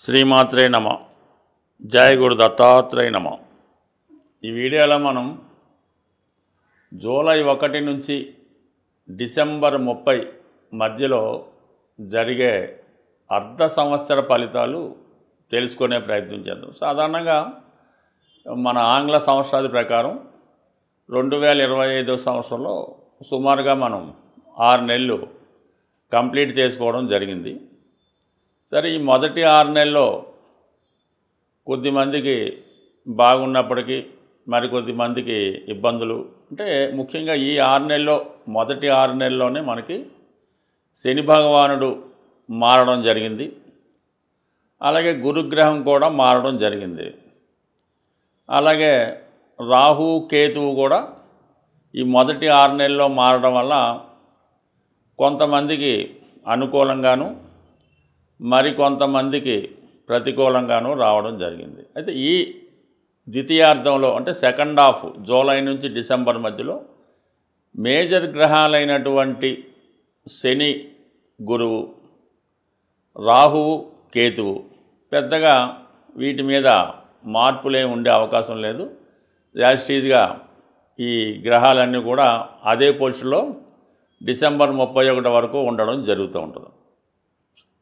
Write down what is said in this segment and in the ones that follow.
శ్రీమాత్రే నమ. జయ గురు దత్తాత్రేయ నమ. ఈ వీడియోలో మనం జూలై 1 నుంచి డిసెంబర్ 30 మధ్యలో జరిగే అర్ధ సంవత్సర ఫలితాలు తెలుసుకునే ప్రయత్నం చేద్దాం. సాధారణంగా మన ఆంగ్ల సంవత్సరాది ప్రకారం 2025 సంవత్సరంలో సుమారుగా మనం 6 నెలలు కంప్లీట్ చేసుకోవడం జరిగింది. సరే, ఈ మొదటి 6 నెలల్లో కొద్దిమందికి బాగున్నప్పటికీ మరికొద్దిమందికి ఇబ్బందులు, అంటే ముఖ్యంగా ఈ 6 నెలల్లో మొదటి 6 నెలల్లోనే మనకి శని భగవానుడు మారడం జరిగింది. అలాగే గురుగ్రహం కూడా మారడం జరిగింది. అలాగే రాహు కేతువు కూడా ఈ మొదటి 6 నెలల్లో మారడం వల్ల కొంతమందికి అనుకూలంగాను మరికొంతమందికి ప్రతికూలంగాను రావడం జరిగింది. అయితే ఈ ద్వితీయార్థంలో అంటే సెకండ్ హాఫ్ జూలై నుంచి డిసెంబర్ మధ్యలో మేజర్ గ్రహాలైనటువంటి శని, గురువు, రాహువు, కేతువు పెద్దగా వీటి మీద మార్పులే ఉండే అవకాశం లేదు. యాస్టీజ్గా ఈ గ్రహాలన్నీ కూడా అదే పొజిషన్లో డిసెంబర్ 31 వరకు ఉండడం జరుగుతూ ఉంటుంది.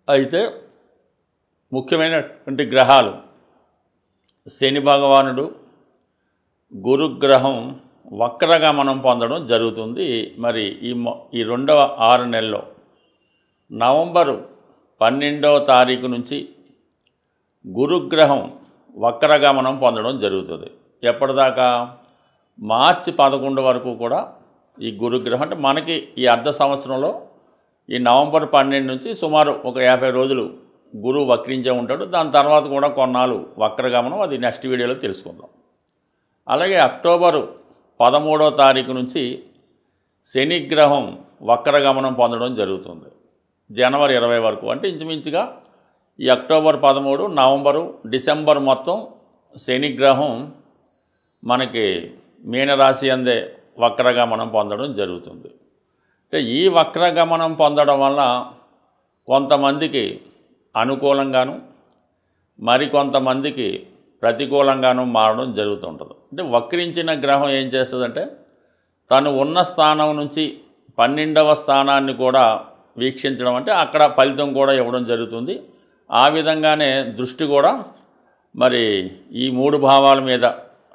అయితే ముఖ్యమైనటువంటి గ్రహాలు శని భగవానుడు, గురుగ్రహం వక్రగమనం పొందడం జరుగుతుంది. మరి ఈ రెండవ 6 నెలల్లో నవంబరు 12వ తారీఖు నుంచి గురుగ్రహం వక్రగమనం పొందడం జరుగుతుంది. ఎప్పటిదాకా? మార్చి 11 వరకు కూడా ఈ గురుగ్రహం, అంటే మనకి ఈ అర్ధ సంవత్సరంలో ఈ నవంబర్ 12 నుంచి సుమారు ఒక 50 రోజులు గురువు వక్రించే ఉంటాడు. దాని తర్వాత కూడా కొన్నాళ్ళు వక్రగమనం, అది నెక్స్ట్ వీడియోలో తెలుసుకుందాం. అలాగే అక్టోబరు 13వ తారీఖు నుంచి శనిగ్రహం వక్రగమనం పొందడం జరుగుతుంది. జనవరి 20 వరకు, అంటే ఇంచుమించుగా ఈ అక్టోబర్ 13, నవంబరు, డిసెంబర్ మొత్తం శనిగ్రహం మనకి మీనరాశి అందే వక్రగమనం పొందడం జరుగుతుంది. అంటే ఈ వక్రగమనం పొందడం వల్ల కొంతమందికి అనుకూలంగాను మరికొంతమందికి ప్రతికూలంగాను మారడం జరుగుతుంటుంది. అంటే వక్రించిన గ్రహం ఏం చేస్తుందంటే తను ఉన్న స్థానం నుంచి 12వ స్థానాన్ని కూడా వీక్షించడం, అంటే అక్కడ ఫలితం కూడా ఇవ్వడం జరుగుతుంది. ఆ విధంగానే దృష్టి కూడా మరి ఈ 3 భావాల మీద,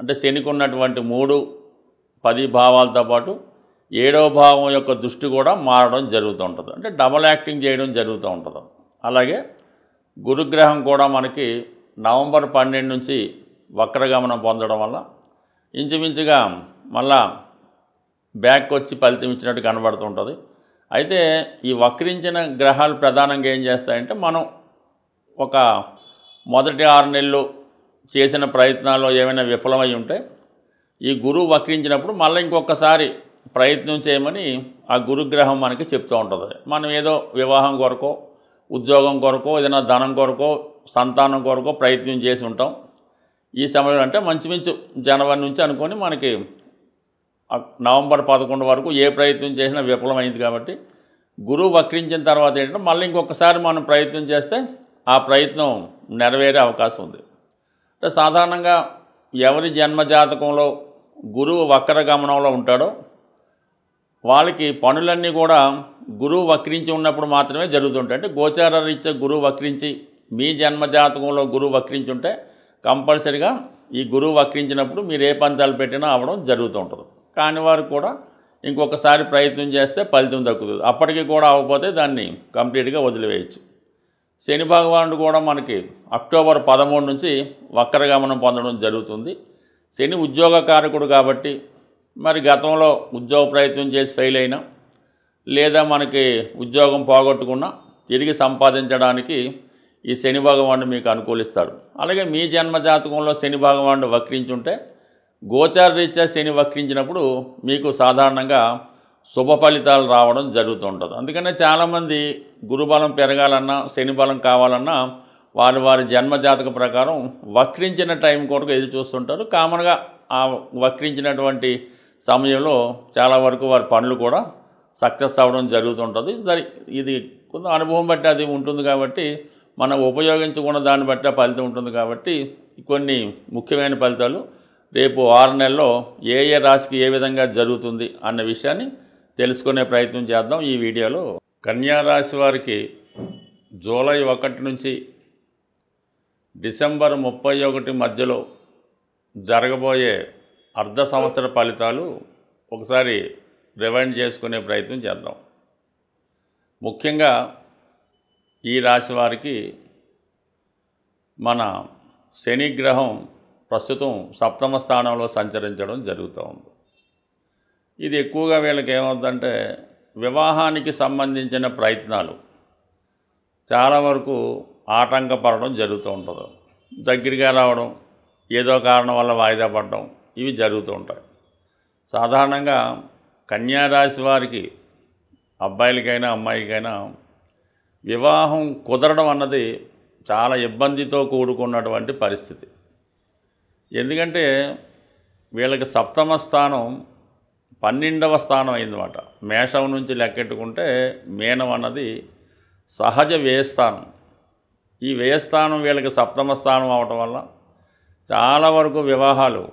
అంటే శనికి ఉన్నటువంటి 3, 10 భావాలతో పాటు 7వ భావం యొక్క దృష్టి కూడా మారడం జరుగుతూ ఉంటుంది. అంటే డబల్ యాక్టింగ్ చేయడం జరుగుతూ ఉంటుంది. అలాగే గురుగ్రహం కూడా మనకి నవంబర్ 12 నుంచి వక్రగమనం పొందడం వల్ల ఇంచుమించుగా మళ్ళా బ్యాక్ వచ్చి ఫలితం ఇచ్చినట్టు కనబడుతుంటుంది. అయితే ఈ వక్రించిన గ్రహాలు ప్రధానంగా ఏం చేస్తాయంటే, మనం ఒక మొదటి 6 నెలలు చేసిన ప్రయత్నాల్లో ఏమైనా విఫలమై ఉంటే ఈ గురువు వక్రించినప్పుడు మళ్ళీ ఇంకొకసారి ప్రయత్నం చేయమని ఆ గురుగ్రహం మనకి చెప్తూ ఉంటుంది. మనం ఏదో వివాహం కొరకో, ఉద్యోగం కొరకో, ఏదైనా ధనం కొరకో, సంతానం కొరకో ప్రయత్నం చేసి ఉంటాం. ఈ సమయంలో అంటే మంచుమించు జనవరి నుంచి అనుకొని మనకి నవంబర్ 11 వరకు ఏ ప్రయత్నం చేసినా విఫలమైంది. కాబట్టి గురువు వక్రించిన తర్వాత ఏంటంటే మళ్ళీ ఇంకొకసారి మనం ప్రయత్నం చేస్తే ఆ ప్రయత్నం నెరవేరే అవకాశం ఉంది. అంటే సాధారణంగా ఎవరి జన్మజాతకంలో గురువు వక్రగమనంలో ఉంటాడో వాళ్ళకి పనులన్నీ కూడా గురువు వక్రించి ఉన్నప్పుడు మాత్రమే జరుగుతుంటాయి. అంటే గోచార రీత్యా గురువు వక్రించి మీ జన్మజాతకంలో గురువు వక్రించి ఉంటే కంపల్సరిగా ఈ గురువు వక్రించినప్పుడు మీరు ఏ పని తలపెట్టినా అవ్వడం జరుగుతూ ఉంటుంది. కాని వారు కూడా ఇంకొకసారి ప్రయత్నం చేస్తే ఫలితం దక్కుతుంది. అప్పటికి కూడా అవ్వకపోతే దాన్ని కంప్లీట్గా వదిలివేయచ్చు. శని భగవానుడు కూడా మనకి అక్టోబర్ 13 నుంచి వక్రగమనం పొందడం జరుగుతుంది. శని ఉద్యోగకారకుడు కాబట్టి మరి గతంలో ఉద్యోగ ప్రయత్నం చేసి ఫెయిల్ అయినా, లేదా మనకి ఉద్యోగం పోగొట్టుకున్నా తిరిగి సంపాదించడానికి ఈ శని భగవానుడు మీకు అనుకూలిస్తాడు. అలాగే మీ జన్మజాతకంలో శని భగవానుడు వక్రించుంటే గోచార రీత్యా శని వక్రించినప్పుడు మీకు సాధారణంగా శుభ ఫలితాలు రావడం జరుగుతూ ఉంటుంది. అందుకనే చాలామంది గురుబలం పెరగాలన్నా, శని బలం కావాలన్నా వారి జన్మజాతక ప్రకారం వక్రించిన టైం కొరకు ఎదురు చూస్తుంటారు. కామన్గా ఆ వక్రించినటువంటి సమయంలో చాలా వరకు వారి పనులు కూడా సక్సెస్ అవ్వడం జరుగుతుంటుంది. ఇది కొంత అనుభవం బట్టి అది ఉంటుంది. కాబట్టి మనం ఉపయోగించుకున్న దాన్ని బట్టి ఆ ఫలితం ఉంటుంది. కాబట్టి కొన్ని ముఖ్యమైన ఫలితాలు రేపు 6 నెలల్లో ఏ ఏ రాశికి ఏ విధంగా జరుగుతుంది అన్న విషయాన్ని తెలుసుకునే ప్రయత్నం చేద్దాం ఈ వీడియోలో. కన్యా రాశి వారికి జూలై 1 నుంచి డిసెంబర్ 31 మధ్యలో జరగబోయే అర్ధ సంవత్సర ఫలితాలు ఒకసారి రివైండ్ చేసుకునే ప్రయత్నం చేద్దాం. ముఖ్యంగా ఈ రాశి వారికి మన శని గ్రహం ప్రస్తుతం 7వ స్థానంలో సంచరించడం జరుగుతూ ఉంది. ఇది ఎక్కువగా వీళ్ళకి ఏమవుతుందంటే వివాహానికి సంబంధించిన ప్రయత్నాలు చాలా వరకు ఆటంకపడడం జరుగుతూ ఉంటుంది. దగ్గరగా రావడం, ఏదో కారణం వల్ల వాయిదా పడడం, ఇవి జరుగుతూ ఉంటాయి. సాధారణంగా కన్యా రాశి వారికి అబ్బాయిలకైనా అమ్మాయికైనా వివాహం కుదరడం అన్నది చాలా ఇబ్బందితో కూడుకున్నటువంటి పరిస్థితి. ఎందుకంటే వీళ్ళకి 7వ స్థానం 12వ స్థానం అయిందన్నమాట. మేషం నుంచి లెక్కెట్టుకుంటే మీనం అన్నది సహజ వ్యయస్థానం. ఈ వ్యయస్థానం వీళ్ళకి 7వ స్థానం అవటం వల్ల చాలా వరకు వివాహాలు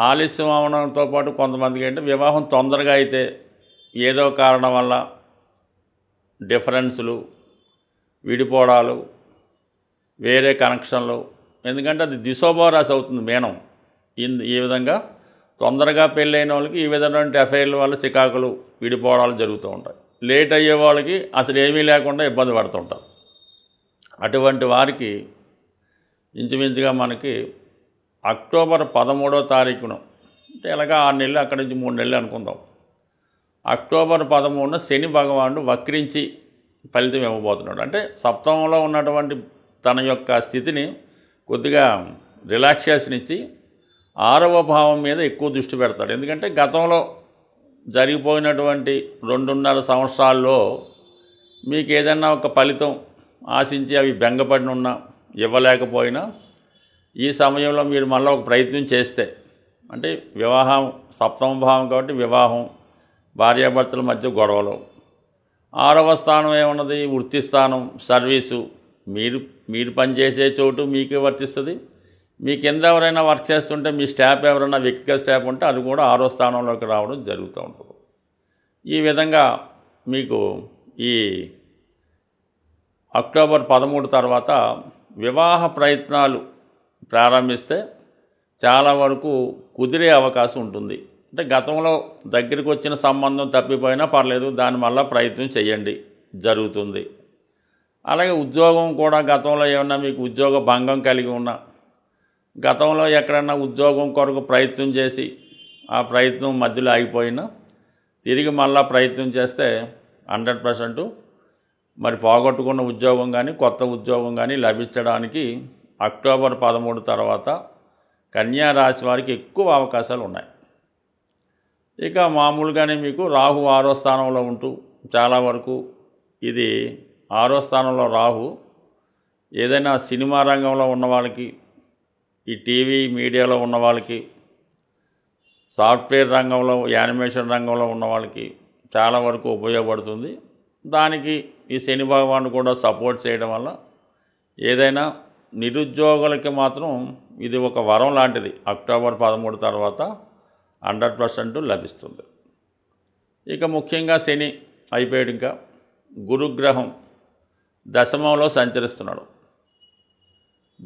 ఆలస్యం అవడంతో పాటు కొంతమందికి అంటే వివాహం తొందరగా అయితే ఏదో కారణం వల్ల డిఫరెన్సులు, విడిపోవడాలు, వేరే కనెక్షన్లు, ఎందుకంటే అది దిశోభారాశి అవుతుంది మీనం. ఈ విధంగా తొందరగా పెళ్ళైన వాళ్ళకి ఈ విధమైన అఫైర్ల వల్ల చికాకులు, విడిపోవడాలు జరుగుతూ ఉంటాయి. లేట్ అయ్యే వాళ్ళకి అసలు ఏమీ లేకుండా ఇబ్బంది పడుతుంటారు. అటువంటి వారికి ఇంచుమించుగా మనకి అక్టోబర్ 13వ తారీఖున, అంటే ఎలాగా 6 నెలలు అక్కడి నుంచి 3 నెలలు అనుకుందాం, అక్టోబర్ 13న శని భగవానుడు వక్రించి ఫలితం ఇవ్వబోతున్నాడు. అంటే సప్తమంలో ఉన్నటువంటి తన యొక్క స్థితిని కొద్దిగా రిలాక్సేషన్ ఇచ్చి 6వ భావం మీద ఎక్కువ దృష్టి పెడతాడు. ఎందుకంటే గతంలో జరిగిపోయినటువంటి 2.5 సంవత్సరాల్లో మీకు ఏదైనా ఒక ఫలితం ఆశించి అవి బెంగపడిన ఉన్నా ఇవ్వలేకపోయినా ఈ సమయంలో మీరు మళ్ళీ ఒక ప్రయత్నం చేస్తే, అంటే వివాహం 7వ భావం కాబట్టి వివాహం, భార్యాభర్తల మధ్య గొడవలు, 6వ స్థానం ఏమన్నది వృత్తి స్థానం, సర్వీసు, మీరు పనిచేసే చోటు మీకే వర్తిస్తుంది. మీ కింద ఎవరైనా వర్క్ చేస్తుంటే మీ స్టాఫ్ ఎవరైనా వ్యక్తిగత స్టాఫ్ ఉంటే అది కూడా 6వ స్థానంలోకి రావడం జరుగుతూ ఉంటుంది. ఈ విధంగా మీకు ఈ అక్టోబర్ 13 తర్వాత వివాహ ప్రయత్నాలు ప్రారంభిస్తే చాలా వరకు కుదిరే అవకాశం ఉంటుంది. అంటే గతంలో దగ్గరికి వచ్చిన సంబంధం తప్పిపోయినా పర్లేదు, దాని వల్ల ప్రయత్నం చేయండి, జరుగుతుంది. అలాగే ఉద్యోగం కూడా గతంలో ఏమన్నా మీకు ఉద్యోగ భంగం కలిగి ఉన్నా, గతంలో ఎక్కడన్నా ఉద్యోగం కొరకు ప్రయత్నం చేసి ఆ ప్రయత్నం మధ్యలో ఆగిపోయినా తిరిగి మళ్ళా ప్రయత్నం చేస్తే 100% మరి పోగొట్టుకున్న ఉద్యోగం కానీ కొత్త ఉద్యోగం కానీ లభించడానికి అక్టోబర్ 13 తర్వాత కన్యా రాశి వారికి ఎక్కువ అవకాశాలు ఉన్నాయి. ఇక మామూలుగానే మీకు రాహు 6వ స్థానంలో ఉంటూ చాలా వరకు ఇది 6వ స్థానంలో రాహు ఏదైనా సినిమా రంగంలో ఉన్న వాళ్ళకి, ఈ టీవీ మీడియాలో ఉన్న వాళ్ళకి, సాఫ్ట్వేర్ రంగంలో, యానిమేషన్ రంగంలో ఉన్న వాళ్ళకి చాలా వరకు ఉపయోగపడుతుంది. దానికి ఈ శని భగవానుడు కూడా సపోర్ట్ చేయడం వల్ల ఏదైనా నిరుద్యోగులకి మాత్రం ఇది ఒక వరం లాంటిది. అక్టోబర్ 13 తర్వాత 100% లభిస్తుంది. ఇక ముఖ్యంగా శని అయిపోయాడు, ఇంకా గురుగ్రహం దశమంలో సంచరిస్తున్నాడు.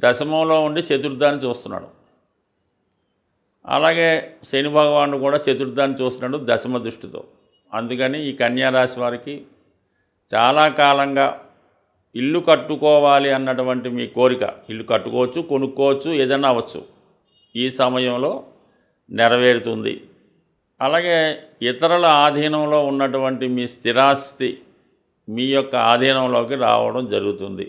దశమంలో ఉండి చతుర్థాన్ని చూస్తున్నాడు. అలాగే శని భగవానుడు కూడా చతుర్థాన్ని చూస్తున్నాడు దశమ దృష్టితో. అందుకని ఈ కన్యా రాశి వారికి చాలా కాలంగా ఇల్లు కట్టుకోవాలి అన్నటువంటి మీ కోరిక, ఇల్లు కట్టుకోవచ్చు, కొనుక్కోవచ్చు, ఏదైనా అవ్వచ్చు, ఈ సమయంలో నెరవేరుతుంది. అలాగే ఇతరుల ఆధీనంలో ఉన్నటువంటి మీ స్థిరాస్తి మీ యొక్క ఆధీనంలోకి రావడం జరుగుతుంది.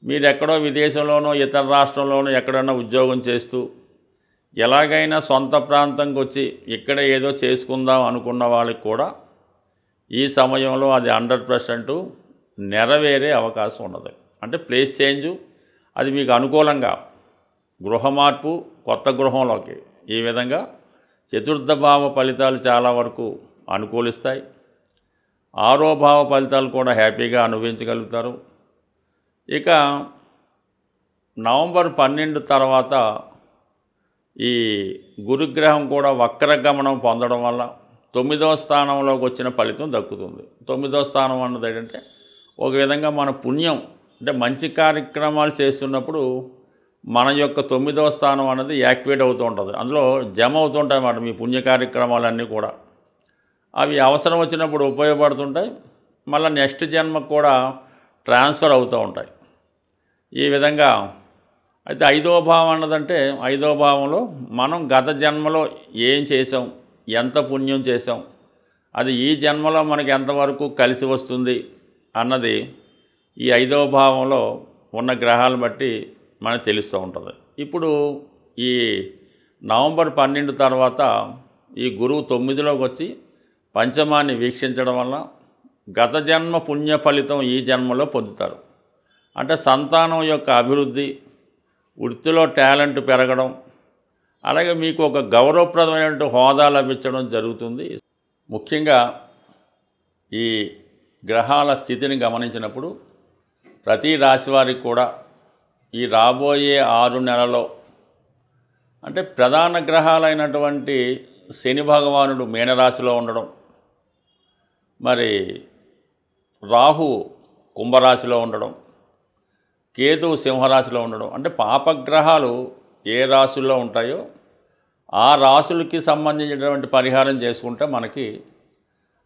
మీరు ఎక్కడో విదేశంలోనో ఇతర రాష్ట్రంలోనో ఎక్కడైనా ఉద్యోగం చేస్తూ ఎలాగైనా సొంత ప్రాంతంకి వచ్చి ఇక్కడ ఏదో చేసుకుందాం అనుకున్న వాళ్ళకి కూడా ఈ సమయంలో అది 100% నెరవేరే అవకాశం ఉన్నది. అంటే ప్లేస్ చేంజు, అది మీకు అనుకూలంగా గృహ మార్పు, కొత్త గృహంలోకి, ఈ విధంగా చతుర్థ భావ ఫలితాలు చాలా వరకు అనుకూలిస్తాయి. ఆరోభావ ఫలితాలు కూడా హ్యాపీగా అనుభవించగలుగుతారు. ఇక నవంబర్ 12 తర్వాత ఈ గురుగ్రహం కూడా వక్రగమనం పొందడం వల్ల 9వ స్థానంలోకి వచ్చిన ఫలితం దక్కుతుంది. 9వ స్థానం అన్నది ఏంటంటే ఒక విధంగా మన పుణ్యం, అంటే మంచి కార్యక్రమాలు చేస్తున్నప్పుడు మన యొక్క 9వ స్థానం అన్నది యాక్టివేట్ అవుతూ ఉంటుంది. అందులో జమ అవుతుంటాయి అన్నమాట మీ పుణ్య కార్యక్రమాలన్నీ కూడా. అవి అవసరం వచ్చినప్పుడు ఉపయోగపడుతుంటాయి, మళ్ళీ నెక్స్ట్ జన్మకు కూడా ట్రాన్స్ఫర్ అవుతూ ఉంటాయి. ఈ విధంగా అయితే 5వ భావం అన్నదంటే 5వ భావంలో మనం గత జన్మలో ఏం చేసాం, ఎంత పుణ్యం చేసాం, అది ఈ జన్మలో మనకి ఎంతవరకు కలిసి వస్తుంది అన్నది ఈ 5వ భావంలో ఉన్న గ్రహాలను బట్టి మనకు తెలుస్తూ ఉంటుంది. ఇప్పుడు ఈ నవంబర్ 12 తర్వాత ఈ గురువు 9లోకి వచ్చి పంచమాన్ని వీక్షించడం వల్ల గత జన్మ పుణ్య ఫలితం ఈ జన్మలో పొందుతారు. అంటే సంతానం యొక్క అభివృద్ధి, వృత్తిలో టాలెంట్ పెరగడం, అలాగే మీకు ఒక గౌరవప్రదమైనటువంటి హోదా లభించడం జరుగుతుంది. ముఖ్యంగా ఈ గ్రహాల స్థితిని గమనించినప్పుడు ప్రతి రాశి వారికి కూడా ఈ రాబోయే 6 నెలలో అంటే ప్రధాన గ్రహాలైనటువంటి శని భగవానుడు మీనరాశిలో ఉండడం, మరి రాహు కుంభరాశిలో ఉండడం, కేతువు సింహరాశిలో ఉండడం, అంటే పాపగ్రహాలు ఏ రాశుల్లో ఉంటాయో ఆ రాశులకి సంబంధించినటువంటి పరిహారం చేసుకుంటే మనకి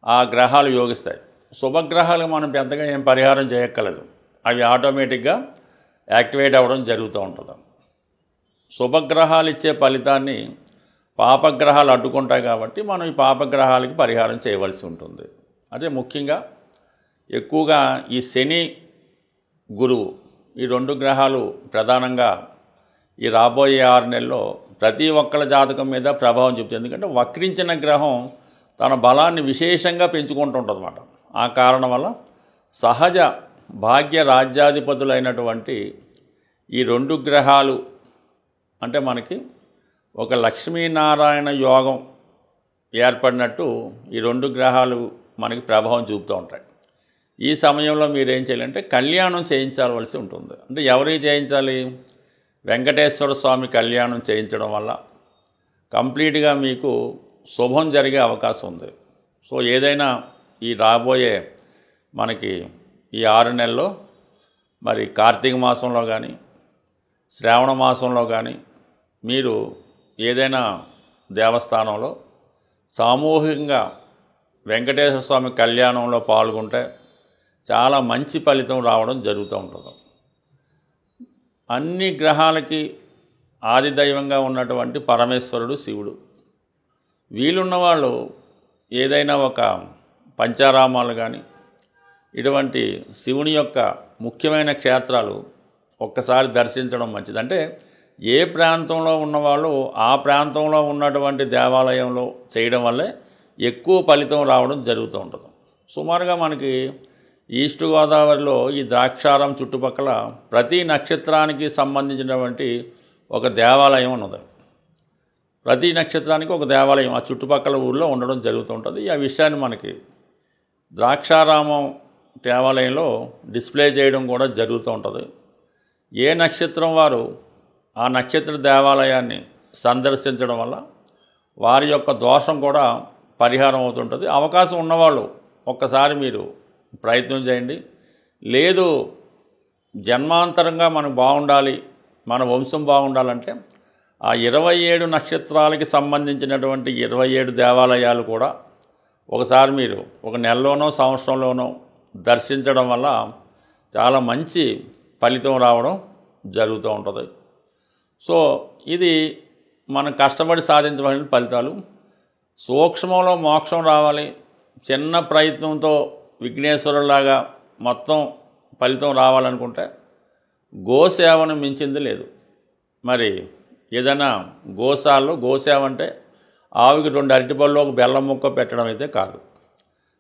ఆ గ్రహాలు యోగిస్తాయి. శుభగ్రహాలు మనం పెద్దగా ఏం పరిహారం చేయక్కర్లేదు, అవి ఆటోమేటిక్గా యాక్టివేట్ అవ్వడం జరుగుతూ ఉంటుంది. శుభగ్రహాలు ఇచ్చే ఫలితాన్ని పాపగ్రహాలు అడ్డుకుంటాయి కాబట్టి మనం ఈ పాపగ్రహాలకి పరిహారం చేయవలసి ఉంటుంది. అదే ముఖ్యంగా ఎక్కువగా ఈ శని గురువు ఈ 2 గ్రహాలు ప్రధానంగా ఈ రాబోయే 6 నెలల్లో ప్రతి ఒక్కళ్ళ జాతకం మీద ప్రభావం చూపుతుంది. ఎందుకంటే వక్రించిన గ్రహం తన బలాన్ని విశేషంగా పెంచుకుంటుంటుంది అన్నమాట. ఆ కారణం వల్ల సహజ భాగ్య రాజ్యాధిపతులైనటువంటి ఈ 2 గ్రహాలు అంటే మనకి ఒక లక్ష్మీనారాయణ యోగం ఏర్పడినట్టు ఈ 2 గ్రహాలు మనకి ప్రభావం చూపుతూ ఉంటాయి. ఈ సమయంలో మీరు ఏం చేయాలంటే కళ్యాణం చేయించవలసి ఉంటుంది. అంటే ఎవరికి చేయించాలి? వెంకటేశ్వర స్వామి కళ్యాణం చేయించడం వల్ల కంప్లీట్గా మీకు శుభం జరిగే అవకాశం ఉంది. సో ఏదైనా ఈ రాబోయే మనకి ఈ 6 నెలల్లో మరి కార్తీక మాసంలో కానీ శ్రావణ మాసంలో కానీ మీరు ఏదైనా దేవస్థానంలో సామూహికంగా వెంకటేశ్వర స్వామి కళ్యాణంలో పాల్గొంటే చాలా మంచి ఫలితం రావడం జరుగుతూ ఉంటుంది. అన్ని గ్రహాలకి ఆదిదైవంగా ఉన్నటువంటి పరమేశ్వరుడు శివుడు. వీలున్న వాళ్ళు ఏదైనా ఒక పంచారామాలు కానీ ఇటువంటి శివుని యొక్క ముఖ్యమైన క్షేత్రాలు ఒక్కసారి దర్శించడం మంచిది. అంటే ఏ ప్రాంతంలో ఉన్నవాళ్ళు ఆ ప్రాంతంలో ఉన్నటువంటి దేవాలయంలో చేయడం వల్లే ఎక్కువ ఫలితం రావడం జరుగుతూ ఉంటుంది. సుమారుగా మనకి ఈస్ట్ గోదావరిలో ఈ ద్రాక్షారం చుట్టుపక్కల ప్రతి నక్షత్రానికి సంబంధించినటువంటి ఒక దేవాలయం ఉన్నది. ప్రతి నక్షత్రానికి ఒక దేవాలయం ఆ చుట్టుపక్కల ఊళ్ళో ఉండడం జరుగుతూ ఉంటుంది. ఆ విషయాన్ని మనకి ద్రాక్షారామం దేవాలయంలో డిస్ప్లే చేయడం కూడా జరుగుతూ ఉంటుంది. ఏ నక్షత్రం వారు ఆ నక్షత్ర దేవాలయాన్ని సందర్శించడం వల్ల వారి యొక్క దోషం కూడా పరిహారం అవుతుంటుంది. అవకాశం ఉన్నవాళ్ళు ఒక్కసారి మీరు ప్రయత్నం చేయండి. లేదు జన్మాంతరంగా మనకు బాగుండాలి, మన వంశం బాగుండాలంటే ఆ 27 నక్షత్రాలకి సంబంధించినటువంటి 27 దేవాలయాలు కూడా ఒకసారి మీరు ఒక నెలలోనో సంవత్సరంలోనో దర్శించడం వల్ల చాలా మంచి ఫలితం రావడం జరుగుతూ ఉంటుంది. సో ఇది మనం కష్టపడి సాధించవలసిన ఫలితాలు. సూక్ష్మంలో మోక్షం రావాలి, చిన్న ప్రయత్నంతో విఘ్నేశ్వరులాగా మొత్తం ఫలితం రావాలనుకుంటే గోసేవను మించింది లేదు. మరి ఏదైనా గోసేవ అంటే ఆవుకి 2 అరటిపళ్ళు ఒక బెల్లం ముక్క పెట్టడం అయితే కాదు.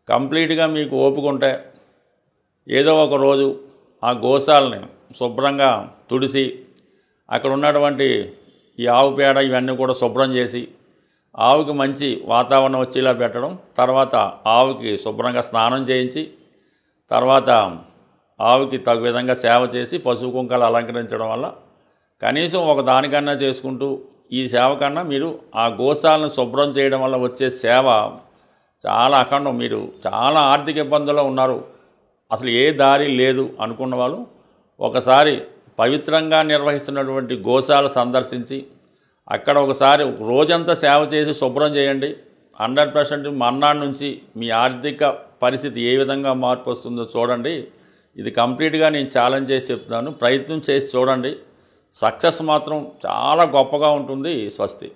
కంప్లీట్గా మీకు ఓపిక ఉంటే ఏదో ఒక రోజు ఆ గోశాలని శుభ్రంగా తుడిసి అక్కడ ఉన్నటువంటి ఈ ఆవు పేడ ఇవన్నీ కూడా శుభ్రం చేసి ఆవుకి మంచి వాతావరణం వచ్చేలా పెట్టడం, తర్వాత ఆవుకి శుభ్రంగా స్నానం చేయించి, తర్వాత ఆవుకి తగు విధంగా సేవ చేసి పసుపు కుంకాలు అలంకరించడం వల్ల కనీసం ఒక దానికన్నా చేసుకుంటూ ఈ సేవ కన్నా మీరు ఆ గోశాలను శుభ్రం చేయడం వల్ల వచ్చే సేవ చాలా అఖండం. మీరు చాలా ఆర్థిక ఇబ్బందుల్లో ఉన్నారు, అసలు ఏ దారి లేదు అనుకున్న వాళ్ళు ఒకసారి పవిత్రంగా నిర్వహిస్తున్నటువంటి గోశాల సందర్శించి అక్కడ ఒకసారి ఒక రోజంతా సేవ చేసి శుభ్రం చేయండి. 100% మర్నాడు నుంచి మీ ఆర్థిక పరిస్థితి ఏ విధంగా మార్పు వస్తుందో చూడండి. ఇది కంప్లీట్గా నేను ఛాలెంజ్ చేసి చెప్తున్నాను. ప్రయత్నం చేసి చూడండి. సక్సెస్ మాత్రం చాలా గొప్పగా ఉంటుంది. స్వస్తి.